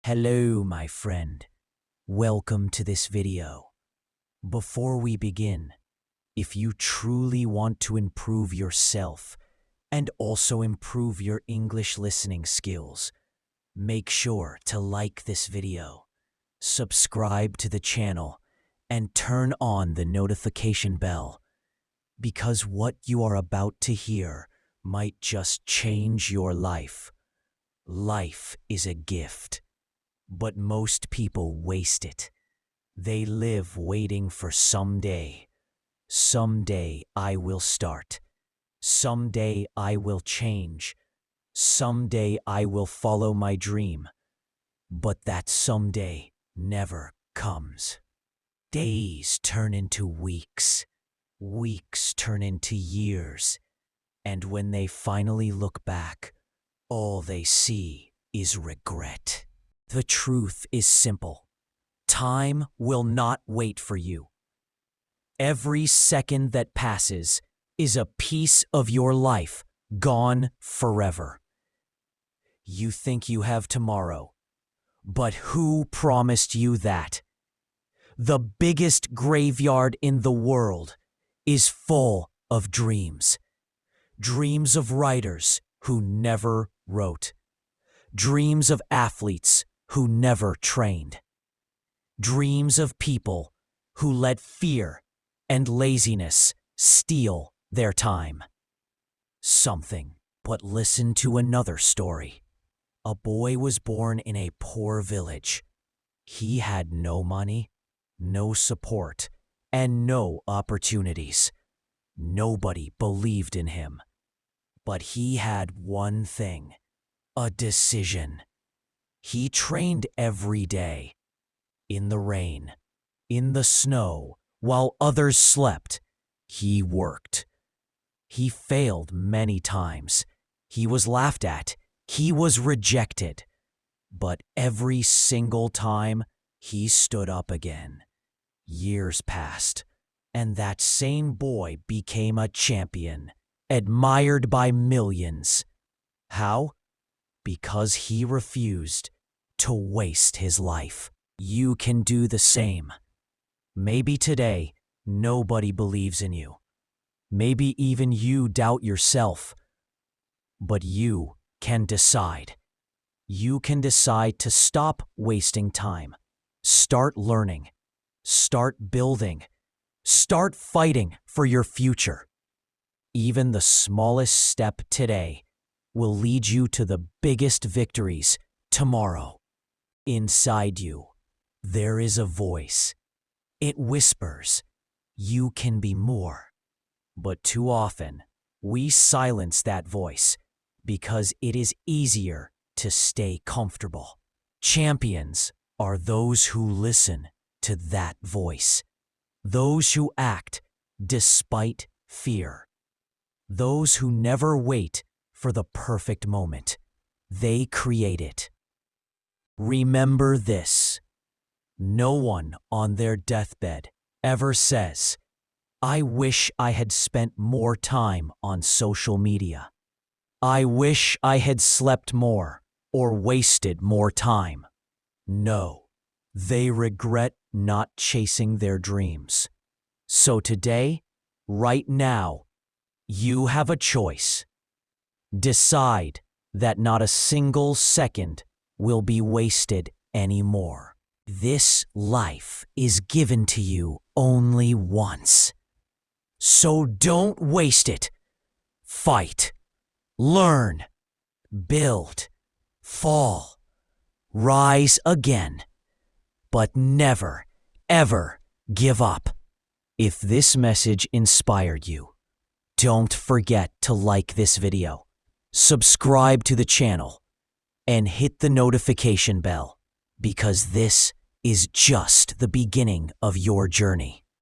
Hello, my friend. Welcome to this video. Before we begin, if you truly want to improve yourself and also improve your English listening skills, make sure to like this video, subscribe to the channel, and turn on the notification bell, because what you are about to hear might just change your life. Life is a gift, but most people waste it. They live waiting for someday. Someday I will start. Someday I will change. Someday I will follow my dream. But that someday never comes. Days turn into weeks. Weeks turn into years. And when they finally look back, all they see is regret. The truth is simple. Time will not wait for you. Every second that passes is a piece of your life gone forever. You think you have tomorrow, but who promised you that? The biggest graveyard in the world is full of dreams. Dreams of writers who never wrote. Dreams of athletes who never trained. Dreams of people who let fear and laziness steal their time. But listen to another story. A boy was born in a poor village. He had no money, no support, and no opportunities. Nobody believed in him. But he had one thing: a decision. He trained every day, in the rain, in the snow, while others slept. He worked. He failed many times. He was laughed at. He was rejected. But every single time, he stood up again. Years passed, and that same boy became a champion, admired by millions. How? Because he refused to waste his life. You can do the same. Maybe today, nobody believes in you. Maybe even you doubt yourself. But you can decide. You can decide to stop wasting time. Start learning. Start building. Start fighting for your future. Even the smallest step today will lead you to the biggest victories tomorrow. Inside you, there is a voice. It whispers, "You can be more." But too often, we silence that voice because it is easier to stay comfortable. Champions are those who listen to that voice. Those who act despite fear. Those who never wait for the perfect moment. They create it. Remember this: no one on their deathbed ever says, "I wish I had spent more time on social media. I wish I had slept more or wasted more time." No, they regret not chasing their dreams. So today, right now, you have a choice. Decide that not a single second will be wasted anymore. This life is given to you only once. So don't waste it. Fight. Learn. Build. Fall. Rise again. But never, ever give up. If this message inspired you, don't forget to like this video, subscribe to the channel, and hit the notification bell, because this is just the beginning of your journey.